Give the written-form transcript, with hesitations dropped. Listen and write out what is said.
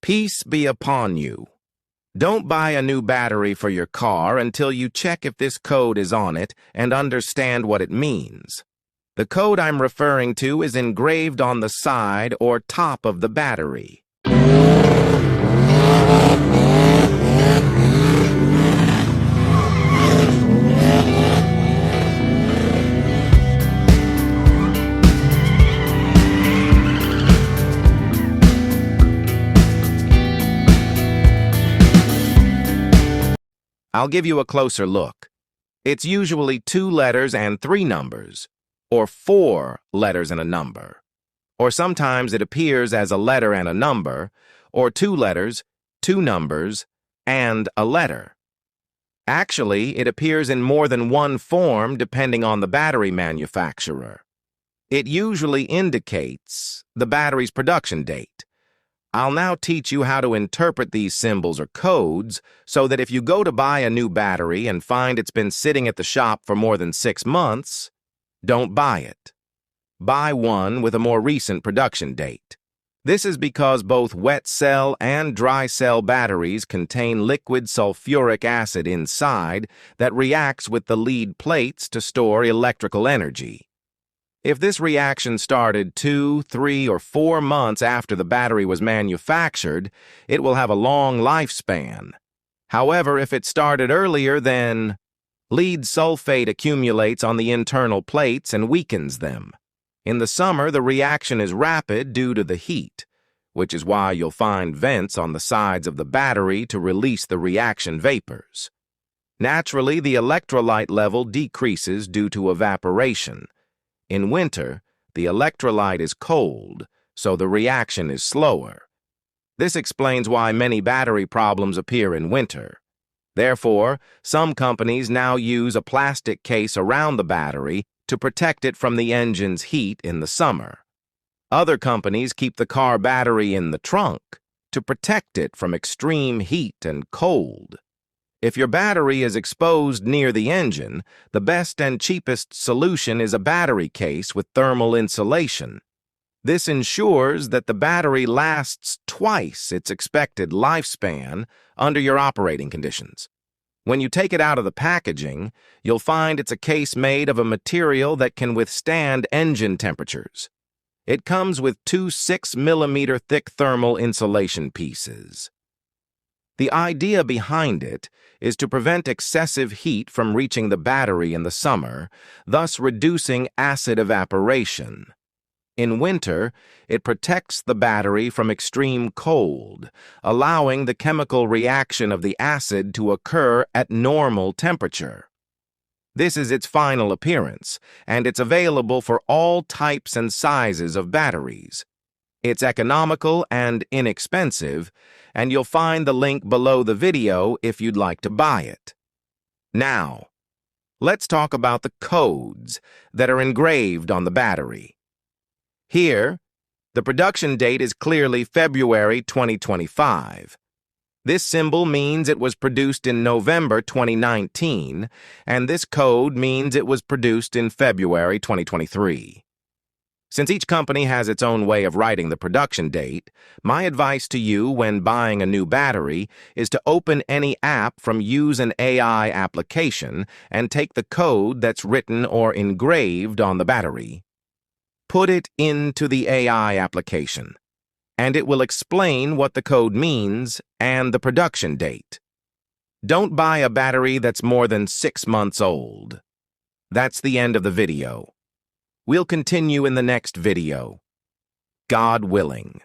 Peace be upon you. Don't buy a new battery for your car until you check if this code is on it and understand what it means. The code I'm referring to is engraved on the side or top of the battery. I'll give you a closer look. It's usually 2 letters and 3 numbers, or 4 letters and a number. Or sometimes it appears as a letter and a number, or 2 letters, 2 numbers, and a letter. Actually, it appears in more than one form depending on the battery manufacturer. It usually indicates the battery's production date. I'll now teach you how to interpret these symbols or codes so that if you go to buy a new battery and find it's been sitting at the shop for more than 6 months, don't buy it. Buy one with a more recent production date. This is because both wet cell and dry cell batteries contain liquid sulfuric acid inside that reacts with the lead plates to store electrical energy. If this reaction started 2, 3, or 4 months after the battery was manufactured, it will have a long lifespan. However, if it started earlier, then lead sulfate accumulates on the internal plates and weakens them. In the summer, the reaction is rapid due to the heat, which is why you'll find vents on the sides of the battery to release the reaction vapors. Naturally, the electrolyte level decreases due to evaporation. In winter, the electrolyte is cold, so the reaction is slower. This explains why many battery problems appear in winter. Therefore, some companies now use a plastic case around the battery to protect it from the engine's heat in the summer. Other companies keep the car battery in the trunk to protect it from extreme heat and cold. If your battery is exposed near the engine, the best and cheapest solution is a battery case with thermal insulation. This ensures that the battery lasts twice its expected lifespan under your operating conditions. When you take it out of the packaging, you'll find it's a case made of a material that can withstand engine temperatures. It comes with 2 6mm thick thermal insulation pieces. The idea behind it is to prevent excessive heat from reaching the battery in the summer, thus reducing acid evaporation. In winter, it protects the battery from extreme cold, allowing the chemical reaction of the acid to occur at normal temperature. This is its final appearance, and it's available for all types and sizes of batteries. It's economical and inexpensive, and you'll find the link below the video if you'd like to buy it. Now, let's talk about the codes that are engraved on the battery. Here, the production date is clearly February 2025. This symbol means it was produced in November 2019, and this code means it was produced in February 2023. Since each company has its own way of writing the production date, my advice to you when buying a new battery is to open any app from Use an AI application and take the code that's written or engraved on the battery. Put it into the AI application, and it will explain what the code means and the production date. Don't buy a battery that's more than 6 months old. That's the end of the video. We'll continue in the next video, God willing.